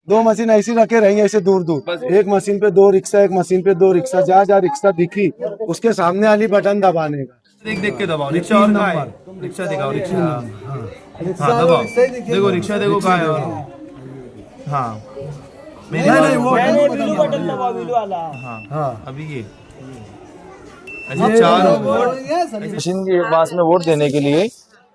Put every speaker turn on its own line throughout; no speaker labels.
2 machine ऐसी रखे रहेंगे ऐसे दूर दूर, एक मशीन पे 2 रिक्शा, एक मशीन पे 2 रिक्शा, जहाँ जहाँ रिक्शा दिखी उसके सामने वाली बटन दबाने का।
देख देख के दबाओ। रिक्शा और कहाँ है? रिक्शा दिखाओ। रिक्शा हाँ दबाओ, देखो रिक्शा देखो कहाँ है। और हाँ
नहीं वो
बटन दबाओ, बिल वाला।
हाँ अभी ये ऐसे चार
मशीन के पास में वोट देने के लिए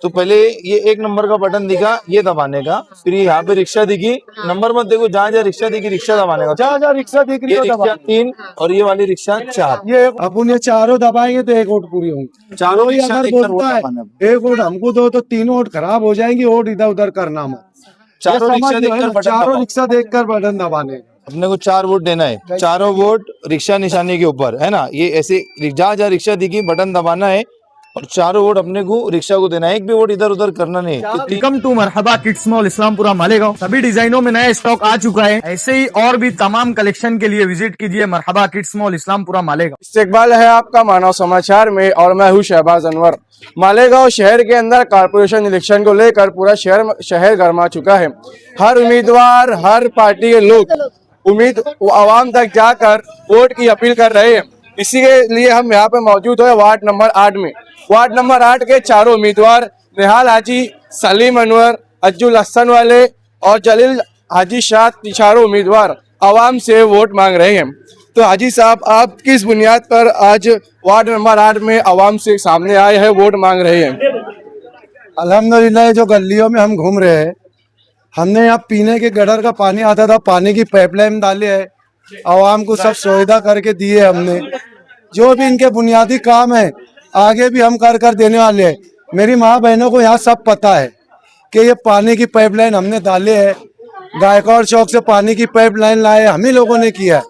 तो पहले ये 1 नंबर का बटन दिखा, ये दबाने का, फिर यहाँ पे रिक्शा दिखी, नंबर मत देखो, जहाँ जहाँ रिक्शा दिखी रिक्शा दबाने का,
जहाँ जहाँ रिक्शा दिख रही
ये
है
रिक्शा 3 और ये वाली रिक्शा 4,
ये अपन ये चारों दबाएंगे तो 1 वोट पूरी होंगी।
चारों
कोई
रिक्शा
अगर
देखकर वोट
बोलता है
दबाना।
1 वोट हमको दो तो 3 वोट खराब हो जाएंगी, वोट इधर उधर करना मत।
चारों
ये
रिक्शा
समझ लो है
देखकर
ना,
बटन
चारों
दबाओ।
रिक्शा देखकर बटन दबाने का।
अपने को 4 वोट देना है, चारों वोट रिक्शा निशानी के ऊपर है ना, ये ऐसे जहाँ जहाँ रिक्शा दिखी बटन दबाना है और चारों वोट अपने को रिक्शा को देना है, एक भी वोट इधर उधर करना नहीं है।
Welcome to Marhaba kids mall Islampura Malegaon. सभी डिजाइनों में नया स्टॉक आ चुका है। ऐसे ही और भी तमाम कलेक्शन के लिए विजिट कीजिए मरहबा किड्स मॉल इस्लामपुरा मालेगांव।
इस्तेकबाल है आपका मानव समाचार में और मैं हूँ शहबाज अनवर। मालेगांव शहर के अंदर कारपोरेशन इलेक्शन को लेकर पूरा शहर गरमा चुका है। हर उम्मीदवार, हर पार्टी के लोग आवाम तक जाकर वोट की अपील कर रहे हैं। इसी के लिए हम यहाँ पे मौजूद है वार्ड नंबर 8 में। वार्ड नंबर 8 के चारों उम्मीदवार निहाल हाजी, सलीम अनवर, अज्जुल हसन वाले और जलील हाजी शाह, चारों उम्मीदवार आवाम से वोट मांग रहे हैं। तो हाजी साहब, आप किस बुनियाद पर आज वार्ड नंबर 8 में आवाम से सामने आए हैं, वोट मांग रहे हैं?
अल्हम्दुलिल्लाह जो गलियों में हम घूम रहे हैं, हमने यहाँ पीने के गटर का पानी आता था, पानी की पाइपलाइन डाली है, आवाम को सब सुविधा करके दिए हमने। जो भी इनके बुनियादी काम है आगे भी हम कर कर देने वाले हैं। मेरी माँ बहनों को यहाँ सब पता है कि ये पानी की पाइपलाइन हमने डाले है, गायकवाड़ चौक से पानी की पाइपलाइन लाए हम ही लोगों ने किया है।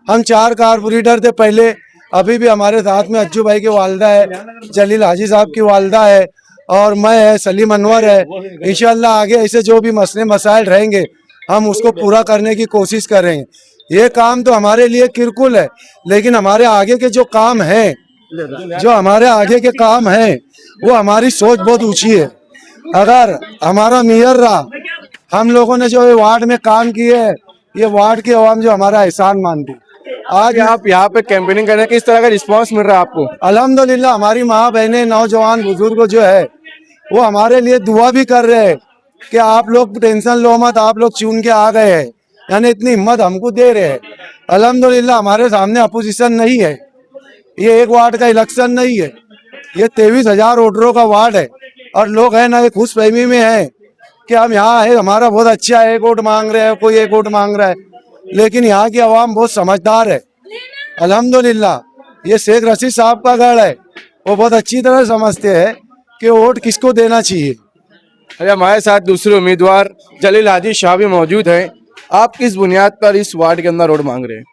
हम 4 कारपोरेटर थे पहले, अभी भी हमारे साथ में अज्जू भाई की वालदा है, जलील हाजी साहब की वालदा है और मैं है, सलीम अनवर है। इंशाल्लाह आगे ऐसे जो भी मसले मसाइल रहेंगे हम उसको पूरा करने की कोशिश करेंगे। ये काम तो हमारे लिए किरकुल है, लेकिन हमारे आगे के जो काम हैं, जो हमारे आगे के काम हैं वो हमारी सोच बहुत ऊंची है। अगर हमारा मेयर रहा, हम लोगों ने जो वार्ड में काम किए है, ये वार्ड की आवाम जो हमारा एहसान मानती।
आज आप यहाँ पे कैंपेनिंग करने किस तरह का रिस्पांस मिल रहा है आपको?
अल्हम्दुलिल्लाह हमारी माँ बहनें, नौजवान बुजुर्ग जो है वो हमारे लिए दुआ भी कर रहे हैं कि आप लोग टेंशन लो मत, आप लोग चुन के आ गए हैं, यानी इतनी हिम्मत हमको दे रहे हैं। अल्हम्दुलिल्लाह हमारे सामने अपोजिशन नहीं है, ये 1 वार्ड का इलेक्शन नहीं है, ये 23,000 वोटरों का वार्ड है और लोग है ना ये खुश फहमी में है कि हम यहाँ है, हमारा बहुत अच्छा है, 1 वोट मांग रहे हैं, कोई 1 वोट मांग रहा है, लेकिन यहाँ की आवाम बहुत समझदार है। अल्हम्दुलिल्लाह ये शेख रशीद साहब का गढ़ है, वो बहुत अच्छी तरह समझते हैं कि वोट किसको देना चाहिए।
अरे हमारे साथ दूसरे उम्मीदवार जलील हाजी शाह भी मौजूद हैं। आप किस बुनियाद पर इस वार्ड के अंदर वोट मांग रहे हैं?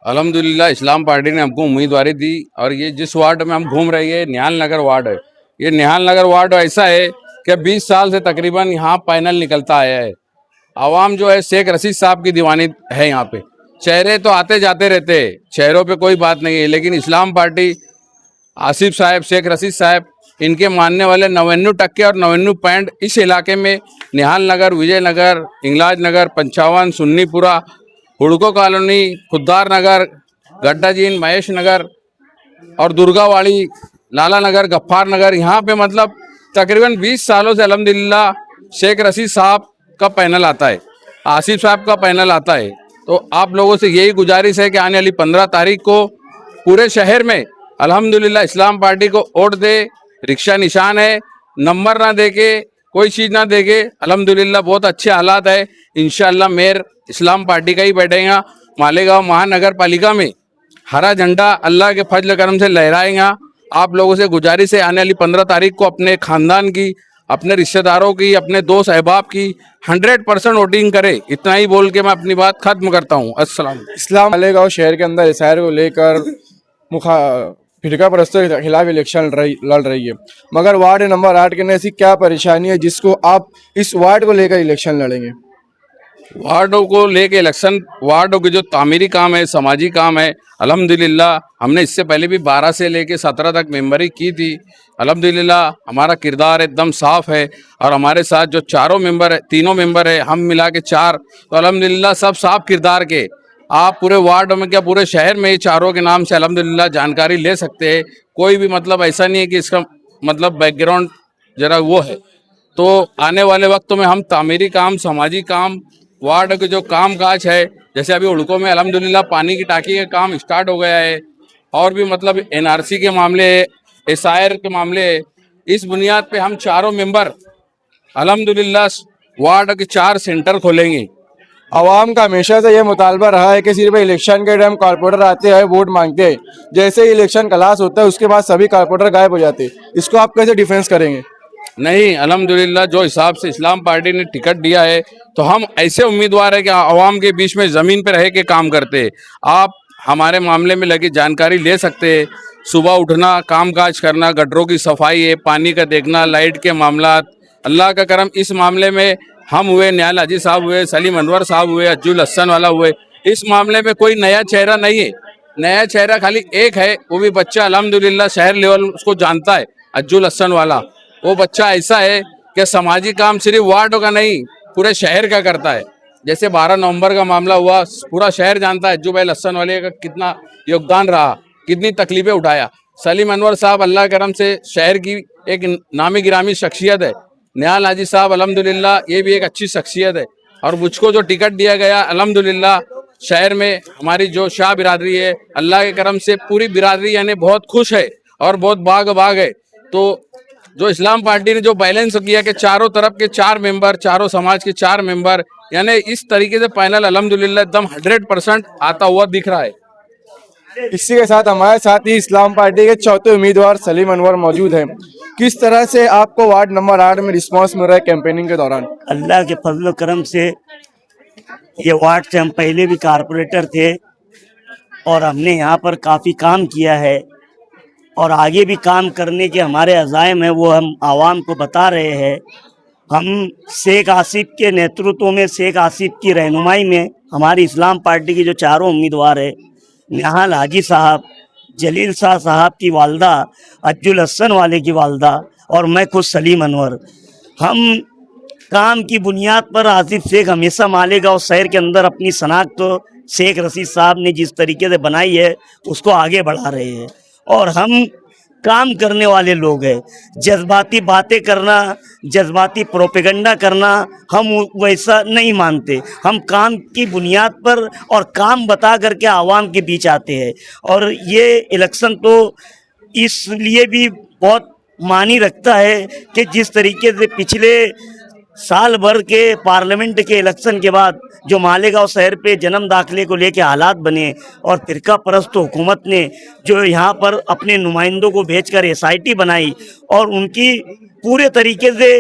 अल्हम्दुलिल्लाह इस्लाम पार्टी ने हमको उम्मीदवारी दी और ये जिस वार्ड में हम घूम रहे हैं निहाल नगर वार्ड है। ये निहाल नगर वार्ड ऐसा है कि 20 साल से तकरीबन यहाँ पैनल निकलता आया है। आवाम जो है शेख रशीद साहब की दीवानी है। यहाँ पे चेहरे तो आते जाते रहते हैं, चेहरों पे कोई बात नहीं है, लेकिन इस्लाम पार्टी, आसिफ साहब, शेख रशीद साहब, इनके मानने वाले 99% और 99 इस इलाके में निहाल नगर, विजय नगर, इंगलाज नगर, 55, सुन्नीपुरा, हुड़को कॉलोनी, खुद्दार नगर, गड्ढा जीन, महेश नगर और दुर्गावाड़ी, लाला नगर, गफ्फार नगर, यहाँ पे मतलब तकरीबन 20 सालों से अल्हम्दुलिल्लाह शेख रशीद साहब का पैनल आता है, आसिफ साहब का पैनल आता है। तो आप लोगों से यही गुजारिश है कि आने वाली 15 तारीख को पूरे शहर में अल्हम्दुलिल्लाह इस्लाम पार्टी को वोट दे। रिक्शा निशान है, नंबर ना देके, कोई चीज़ ना देके, अल्हम्दुलिल्लाह बहुत अच्छे हालात है। इंशाअल्लाह मेयर इस्लाम पार्टी का ही बैठेगा। मालेगांव महानगर पालिका में हरा झंडा अल्लाह के फजल करम से लहराएगा। आप लोगों से गुजारिश है आने वाली 15 तारीख को अपने खानदान की, अपने रिश्तेदारों की, अपने दोस्त अहबाब की 100% वोटिंग करे। इतना ही बोल के मैं अपनी बात खत्म करता हूँ। अस्सलाम।
इस्लाम मालेगांव शहर के अंदर शहर को लेकर फिरका परस्तों के खिलाफ इलेक्शन लड़ रही है, मगर वार्ड नंबर 8 के अंदर ऐसी क्या परेशानी है जिसको आप इस वार्ड को लेकर इलेक्शन लड़ेंगे?
वार्डों को लेके इलेक्शन, वार्डों के जो तामीरी काम है, समाजी काम है, अल्हम्दुलिल्लाह हमने इससे पहले भी 12 से लेके 17 तक मेंबरी की थी। अल्हम्दुलिल्लाह हमारा किरदार एकदम साफ है और हमारे साथ जो तीनों मेंबर है, हम मिला के 4, तो अल्हम्दुलिल्लाह सब साफ किरदार के। आप पूरे वार्ड में क्या पूरे शहर में ये चारों के नाम से अल्हम्दुलिल्लाह जानकारी ले सकते हैं। कोई भी मतलब ऐसा नहीं है कि इसका मतलब बैकग्राउंड जरा वो है। तो आने वाले वक्त में हम तामीरी काम, सामाजिक काम, वार्ड के जो काम काज है, जैसे अभी उड़को में अल्हम्दुलिल्लाह पानी की टाकी का काम स्टार्ट हो गया है, और भी मतलब एनआरसी के मामले, एसआईआर के मामले, इस बुनियाद पे हम चारों मेंबर अल्हम्दुलिल्लाह वार्ड के 4 सेंटर खोलेंगे।
आवाम का हमेशा से ये मुतालबा रहा है कि सिर्फ इलेक्शन के टाइम कॉर्पोरेटर आते हैं, वोट मांगते हैं, जैसे ही इलेक्शन क्लास होता है उसके बाद सभी कॉर्पोरेटर गायब हो जाते हैं। इसको आप कैसे डिफेंस करेंगे?
नहीं, अल्हम्दुलिल्लाह जो हिसाब से इस्लाम पार्टी ने टिकट दिया है, तो हम ऐसे उम्मीदवार है कि आवाम के बीच में ज़मीन पर रह के काम करते। आप हमारे मामले में लगी जानकारी ले सकते हैं। सुबह उठना, काम काज करना, गटरों की सफाई है, पानी का देखना, लाइट के मामला, अल्लाह का करम इस मामले में हम हुए, न्याल हाजी साहब हुए, सलीम अनवर साहब हुए, अज्जुल हसन वाला हुए। इस मामले में कोई नया चेहरा नहीं है। नया चेहरा खाली एक है, वो भी बच्चा अल्हम्दुलिल्लाह शहर लेवल उसको जानता है, अज्जुल हसन वाला। वो बच्चा ऐसा है कि सामाजिक काम सिर्फ वार्डों का नहीं, पूरे शहर का करता है। जैसे 12 नवंबर का मामला हुआ, पूरा शहर जानता है अज्जू भाई हसन वाले का कितना योगदान रहा, कितनी तकलीफें उठाया। सलीम अनवर साहब अल्लाह करम से शहर की एक नामी गिरामी शख्सियत है। न्याल हाजी साहब अल्हम्दुलिल्लाह ये भी एक अच्छी शख्सियत है। और मुझको जो टिकट दिया गया अल्हम्दुलिल्लाह शहर में हमारी जो शाह बिरादरी है, अल्लाह के करम से पूरी बिरादरी यानी बहुत खुश है और बहुत बाग है। तो जो इस्लाम पार्टी ने जो बैलेंस किया कि चारों तरफ के 4 मेंबर, चारों समाज के 4 मेंबर, यानी इस तरीके से पैनल अल्हम्दुलिल्लाह एकदम 100% आता हुआ दिख रहा है।
इसी के साथ हमारे साथ ही इस्लाम पार्टी के चौथे उम्मीदवार सलीम अनवर मौजूद हैं। किस तरह से आपको वार्ड नंबर 8 में रिस्पांस मिल रहा है कैंपेनिंग के दौरान?
अल्लाह के फजल करम से ये वार्ड से हम पहले भी कारपोरेटर थे और हमने यहाँ पर काफ़ी काम किया है और आगे भी काम करने के हमारे अज़ाइम है, वो हम आवाम को बता रहे हैं। हम शेख आसिफ के नेतृत्व में, शेख आसिफ की रहनुमाई में हमारी इस्लाम पार्टी के जो चारों उम्मीदवार है, निहाल हाजी साहब, जलील शाह साहब की वालदा, अज्जुल हसन वाले की वालदा और मैं खुद सलीम अनवर, हम काम की बुनियाद पर आसिफ शेख हमेशा मालेगांव शहर के अंदर अपनी शनाख्त तो शेख रशीद साहब ने जिस तरीके से बनाई है उसको आगे बढ़ा रहे हैं। और हम काम करने वाले लोग हैं। जज्बाती बातें करना, जज्बाती प्रोपेगेंडा करना हम वैसा नहीं मानते। हम काम की बुनियाद पर और काम बता करके आवाम के बीच आते हैं। और ये इलेक्शन तो इसलिए भी बहुत मानी रखता है कि जिस तरीके से पिछले साल भर के पार्लियामेंट के इलेक्शन के बाद जो मालेगांव शहर पे जन्म दाखिले को लेके हालात बने और फिरका परस्त हुकूमत ने जो यहाँ पर अपने नुमाइंदों को भेजकर एसआईटी बनाई और उनकी पूरे तरीके से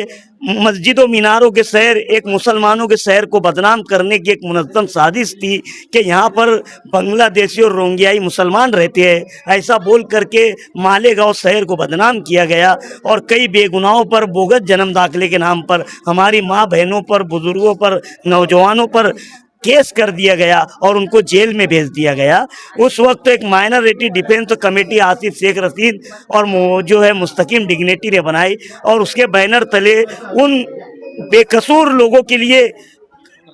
मस्जिदों मीनारों के शहर, एक मुसलमानों के शहर को बदनाम करने की एक मुनज़्ज़म साजिश थी कि यहाँ पर बांग्लादेशी और रोहिंग्याई मुसलमान रहते हैं, ऐसा बोल करके मालेगांव शहर को बदनाम किया गया और कई बेगुनाहों पर बोगस जन्म दाखिले के नाम पर हमारी माँ बहनों पर, बुजुर्गों पर, नौजवानों पर केस कर दिया गया और उनको जेल में भेज दिया गया। उस वक्त एक minority defence committee Asif Sheikh Rashid और जो है मुस्तकीम डिग्नेटी ने बनाई और उसके बैनर तले उन बेकसूर लोगों के लिए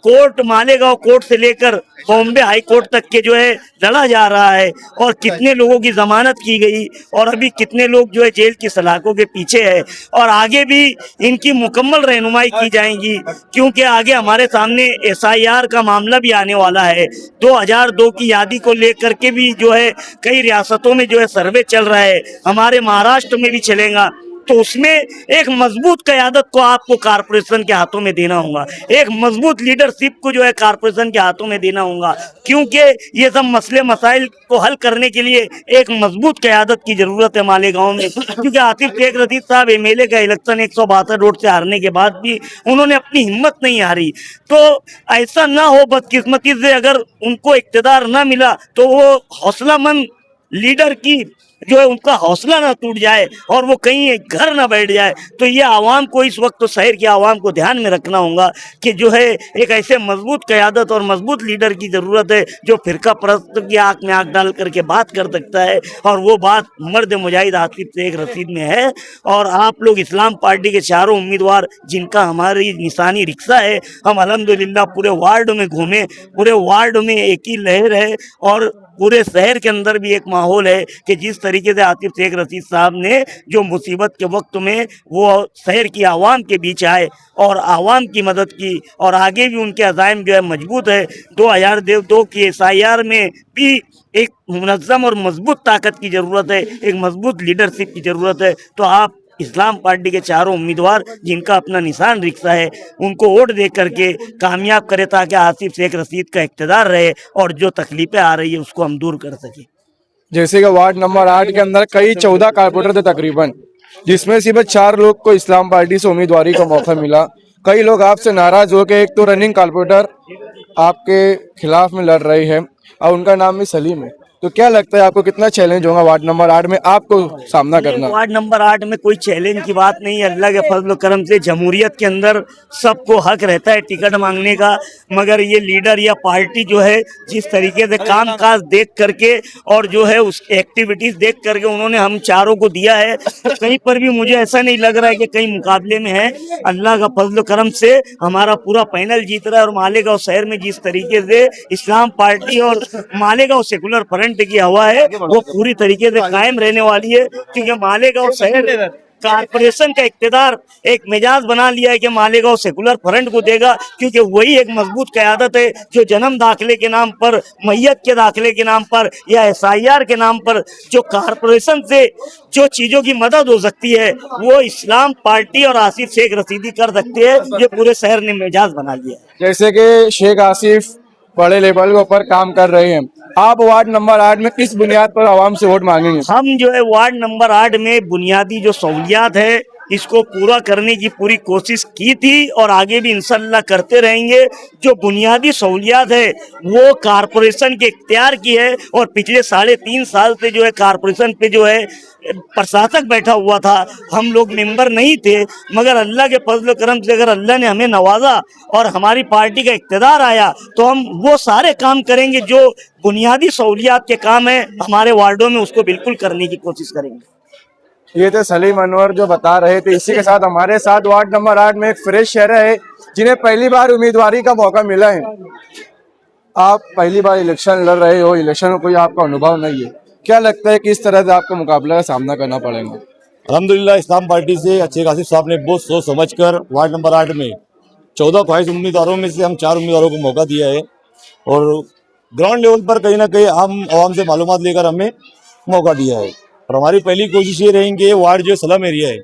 कोर्ट, मालेगांव कोर्ट से लेकर बॉम्बे हाई कोर्ट तक के जो है लड़ा जा रहा है और कितने लोगों की जमानत की गई और अभी कितने लोग जो है जेल की सलाखों के पीछे है और आगे भी इनकी मुकम्मल रहनुमाई की जाएगी क्योंकि आगे हमारे सामने एसआईआर का मामला भी आने वाला है। 2002 की यादी को लेकर के भी जो है कई रियासतों में जो है सर्वे चल रहा है, हमारे महाराष्ट्र में भी चलेगा। तो उसमें एक मजबूत क़यादत को आपको कारपोरेशन के हाथों में देना होगा, एक मजबूत लीडरशिप को जो है कारपोरेशन के हाथों में देना होगा क्योंकि ये सब मसले मसाइल को हल करने के लिए एक मजबूत क़यादत की ज़रूरत है मालेगांव में। क्योंकि आसिफ शेख रशीद साहब एमएलए का इलेक्शन 162 वोट से हारने के बाद भी उन्होंने अपनी हिम्मत नहीं हारी। तो ऐसा ना हो बदकिस्मती से अगर उनको इक़्तिदार ना मिला तो वो हौसलामंद लीडर की जो है उनका हौसला ना टूट जाए और वो कहीं घर ना बैठ जाए। तो ये आवाम को इस वक्त तो शहर की आवाम को ध्यान में रखना होगा कि जो है एक ऐसे मजबूत क़यादत और मजबूत लीडर की ज़रूरत है जो फ़िरका परस्त की आँख में आँख डाल करके बात कर सकता है, और वो बात मर्द मुजाहिद आसिफ शेख रशीद में है। और आप लोग इस्लाम पार्टी के चारों उम्मीदवार जिनका हमारी निशानी रिक्शा है, हम अल्हम्दुलिल्लाह पूरे वार्ड में घूमे, पूरे वार्ड में एक ही लहर है और पूरे शहर के अंदर भी एक माहौल है कि जिस तरीके से आसिफ शेख रशीद साहब ने जो मुसीबत के वक्त में वो शहर की आवाम के बीच आए और आवाम की मदद की, और आगे भी उनके अज़ाइम जो है मजबूत है। 2002 की SIR में भी एक मुनज़्ज़म और मजबूत ताकत की ज़रूरत है, एक मजबूत लीडरशिप की ज़रूरत है। तो आप इस्लाम पार्टी के चारों उम्मीदवार जिनका अपना निशान रिक्शा है उनको वोट दे करके कामयाब करें ताकि आसिफ शेख रशीद का इक़्तिदार रहे और जो तकलीफें आ रही है उसको हम दूर कर सकें।
जैसे कि वार्ड नंबर 8 के अंदर कई 14 कारपोरेटर थे तकरीबन, जिसमें सिर्फ 4 लोग को इस्लाम पार्टी से उम्मीदवारी का मौका मिला। कई लोग आपसे नाराज हो के, एक तो रनिंग कारपोरेटर आपके खिलाफ में लड़ रही है और उनका नाम भी सलीम है। तो क्या लगता है आपको कितना चैलेंज होगा वार्ड नंबर 8 में आपको सामना करना?
वार्ड नंबर 8 में कोई चैलेंज की बात नहीं है। अल्लाह के फजल करम से जमहूरियत के अंदर सबको हक रहता है टिकट मांगने का, मगर ये लीडर या पार्टी जो है जिस तरीके से काम काज देख करके और जो है उस एक्टिविटीज देख करके उन्होंने हम चारों को दिया है, तो कहीं पर भी मुझे ऐसा नहीं लग रहा है कि कहीं मुकाबले में है। अल्लाह का फजल करम से हमारा पूरा पैनल जीत रहा है और मालेगांव शहर में जिस तरीके से इस्लाम पार्टी और मालेगांव सेकुलर फ्रंट की हवा है वो पूरी तरीके से कायम रहने वाली है, क्योंकि मालेगांव शहर कारपोरेशन का इख्तियार एक मिजाज बना लिया है कि मालेगांव सेकुलर फ्रंट को देगा, क्योंकि वही एक मजबूत क़यादत है जो जन्म दाखिले के नाम पर, मैयत के दाखिले के नाम पर या SIR के नाम पर जो कारपोरेशन से जो चीज़ों की मदद हो सकती है वो इस्लाम पार्टी और आसिफ शेख रशीदी कर सकते हैं। ये पूरे शहर ने मिजाज बना लिया है।
जैसे कि शेख आसिफ बड़े लेवल के ऊपर काम कर रहे हैं, आप वार्ड नंबर 8 में किस बुनियाद पर आवाम से वोट मांगेंगे?
हम जो है वार्ड नंबर 8 में बुनियादी जो सहूलियात है इसको पूरा करने की पूरी कोशिश की थी और आगे भी इंशाल्लाह करते रहेंगे। जो बुनियादी सहूलियात है वो कारपोरेशन के इख्तियार की है और पिछले 3.5 साल से जो है कारपोरेशन पे जो है प्रशासक बैठा हुआ था, हम लोग मेंबर नहीं थे, मगर अल्लाह के फजल करम से अगर अल्लाह ने हमें नवाजा और हमारी पार्टी का इख्तियार आया तो हम वो सारे काम करेंगे जो बुनियादी सहूलियात के काम है हमारे वार्डों में, उसको बिल्कुल करने की कोशिश करेंगे।
ये थे सलीम अनवर जो बता रहे थे। इसी के साथ हमारे साथ वार्ड नंबर 8 में एक फ्रेश चेहरा है जिन्हें पहली बार उम्मीदवारी का मौका मिला है। आप पहली बार इलेक्शन लड़ रहे हो, इलेक्शन में कोई आपका अनुभव नहीं है, क्या लगता है किस तरह से आपको मुकाबला का सामना करना पड़ेगा?
अल्हम्दुलिल्लाह इस्लाम पार्टी से शेख आसिफ साहब ने बहुत सोच समझ कर वार्ड नंबर 8 में 14 ख्वाहिश उम्मीदवारों में से हम 4 उम्मीदवारों को मौका दिया है और ग्राउंड लेवल पर कहीं ना कहीं हम आवाम से मालूमात लेकर हमें मौका दिया है। और हमारी पहली कोशिश ये रहेंगे, वार्ड जो स्लम एरिया है,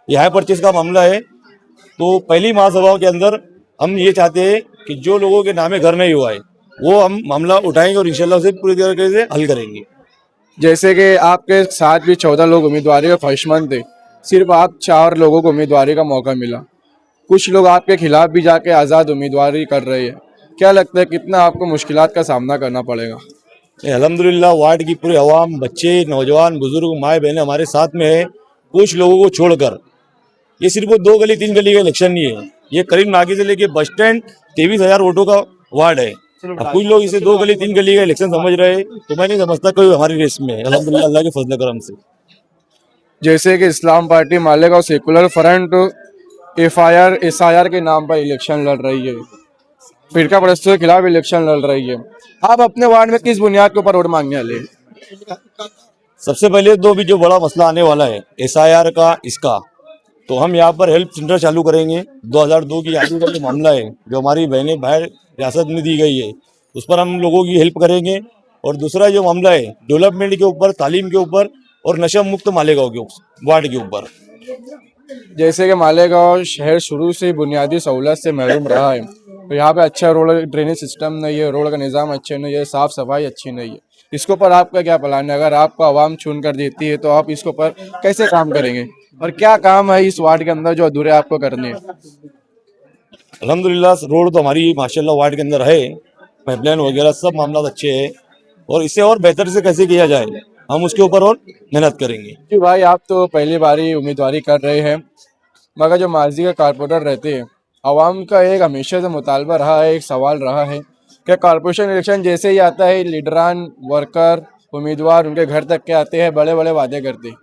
ये हाई परचेज का मामला है, तो पहली महासभा के अंदर हम ये चाहते हैं कि जो लोगों के नामे घर नहीं हुआ है वो हम मामला उठाएंगे और इंशाल्लाह उसे पूरी तरीके से हल करेंगे।
जैसे कि आपके साथ भी 14 लोग उम्मीदवारी के ख्वाहिशमंद थे, सिर्फ आप 4 लोगों को उम्मीदवारी का मौका मिला, कुछ लोग आपके खिलाफ भी जाके आज़ाद उम्मीदवारी कर रहे हैं, क्या लगता है कितना आपको मुश्किलात का सामना करना पड़ेगा?
अल्हम्दुलिल्लाह वार्ड की पूरे अवाम, बच्चे, नौजवान, बुजुर्ग, माए बहनें हमारे साथ में है। कुछ लोगों को छोड़कर ये सिर्फ 2 गली 3 गली का इलेक्शन नहीं है, ये करीब नागी से लेके बस स्टैंड 23,000 वोटों का वार्ड है। अब कुछ लोग इसे 2 गली 3 गली का इलेक्शन समझ रहे हैं, तो मैं नहीं समझता कोई हमारी रेस में है। अल्हम्दुलिल्लाह अल्लाह के फजल करम से
जैसे कि Islam party Malegaon secular front SIR के नाम पर इलेक्शन लड़ रही है, फिरका परस्तों के खिलाफ इलेक्शन लड़ रही है, आप अपने वार्ड में किस बुनियाद के ऊपर वोट मांगने वाले हैं?
सबसे पहले तो भी जो बड़ा मसला आने वाला है SIR का, इसका तो हम यहाँ पर हेल्प सेंटर चालू करेंगे। 2002 की आदि का जो मामला है, जो हमारी बहनें बाहर रियासत में दी गई है, उस पर हम लोगों की हेल्प करेंगे। और दूसरा जो मामला है डेवलपमेंट के ऊपर, तालीम के ऊपर और नशा मुक्त मालेगांव के वार्ड के ऊपर।
जैसे कि मालेगांव शहर शुरू से बुनियादी सहूलत से महरूम रहा है, तो यहाँ पे अच्छा रोड ड्रेनेज सिस्टम नहीं है, रोड का निज़ाम अच्छा नहीं है, साफ़ सफाई अच्छी नहीं है, इसके ऊपर आपका क्या प्लान है? अगर आपको आवाम चुन कर देती है तो आप इसके ऊपर कैसे काम करेंगे और क्या काम है इस वार्ड के अंदर जो अधूरे आपको करने हैं?
अल्हम्दुलिल्लाह रोड तो हमारी माशाल्लाह वार्ड के अंदर है, पाइपलाइन वगैरह सब मामला अच्छे हैं और इसे और बेहतर से कैसे किया जाए हम उसके ऊपर और मेहनत करेंगे।
जी भाई, आप तो पहली बारी उम्मीदवारी कर रहे हैं, मगर जो माजी के कारपोरेटर रहते हैं, आवाम का एक हमेशा से मुतालबा रहा है, एक सवाल रहा है कि कारपोरेशन इलेक्शन जैसे ही आता है, लीडरान, वर्कर, उम्मीदवार उनके घर तक के आते हैं, बड़े बड़े वादे करते हैं।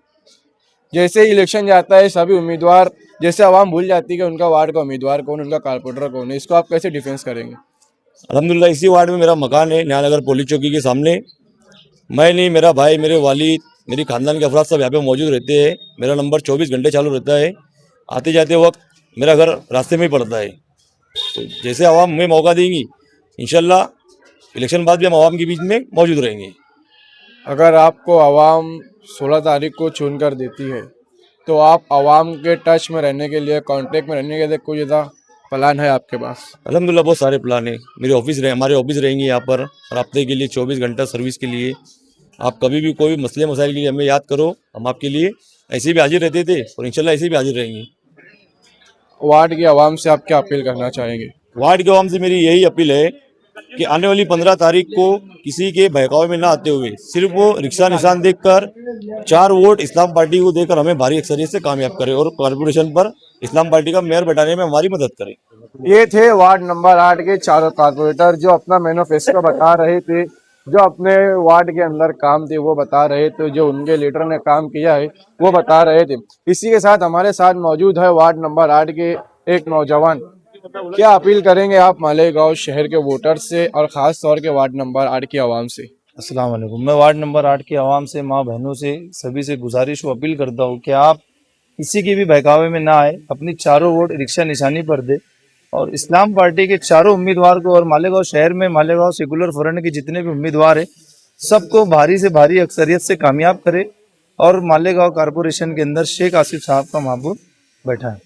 जैसे ही इलेक्शन जाता है, सभी उम्मीदवार, जैसे आवाम भूल जाती है कि उनका वार्ड का उम्मीदवार कौन, उनका कारपोरेटर कौन है। इसको आप कैसे डिफेंस करेंगे?
अल्हम्दुलिल्लाह इसी वार्ड में मेरा मकान है, न्यायनगर पुलिस चौकी के सामने। मैं नहीं, मेरा भाई, मेरे वालिद, मेरी खानदान के अफराद सब यहाँ पे मौजूद रहते हैं। मेरा नंबर 24 घंटे चालू रहता है। आते जाते वक्त मेरा घर रास्ते में ही पड़ता है। तो जैसे आवाम हमें मौका देंगी, इंशाल्लाह इलेक्शन बाद भी हम आवाम के बीच में मौजूद रहेंगे।
अगर आपको आवाम 16 तारीख को चुन कर देती है, तो आप आवाम के टच में रहने के लिए, कांटेक्ट में रहने के लिए कोई ज़्यादा प्लान है आपके पास?
अल्हम्दुलिल्लाह बहुत सारे प्लान है। हमारे ऑफिस रहेंगे यहाँ पर रब्ते के लिए 24 घंटा सर्विस के लिए। आप कभी भी कोई भी मसले मसाइल के लिए हमें याद करो, हम आपके लिए ऐसे भी हाजिर रहते थे और इंशाल्लाह ऐसे भी हाजिर रहेंगे।
वार्ड की आवाम से आप क्या अपील करना चाहेंगे?
वार्ड के आवाम से मेरी यही अपील है कि आने वाली 15 तारीख को किसी के बहकावे में ना आते हुए सिर्फ वो रिक्शा निशान देखकर 4 वोट इस्लाम पार्टी को देकर हमें भारी अक्सरियत से कामयाब करे और कॉर्पोरेशन पर इस्लाम पार्टी का मेयर बैठाने में हमारी मदद करे।
ये थे वार्ड नंबर 8 के चारों कारपोरेटर जो अपना मैनिफेस्टो बता रहे थे, जो अपने वार्ड के अंदर काम थे वो बता रहे थे, जो उनके लीडर ने काम किया है वो बता रहे थे। इसी के साथ हमारे साथ मौजूद है वार्ड नंबर 8 के एक नौजवान। क्या अपील करेंगे आप मालेगांव शहर के वोटर से और ख़ास तौर के वार्ड नंबर 8 की आवाम से?
अस्सलाम वालेकुम। मैं वार्ड नंबर 8 की आवाम से, माँ बहनों से, सभी से गुजारिश व अपील करता हूँ कि आप किसी के भी बहकावे में ना आए, अपनी चारों वोट रिक्शा निशानी पर दे और इस्लाम पार्टी के चारों उम्मीदवार को और मालेगांव शहर में मालेगांव सेकुलर फ्रंट के जितने भी उम्मीदवार हैं सबको भारी से भारी अक्सरियत से कामयाब करे और मालेगांव कारपोरेशन के अंदर शेख आसिफ साहब का महबूब बैठा है।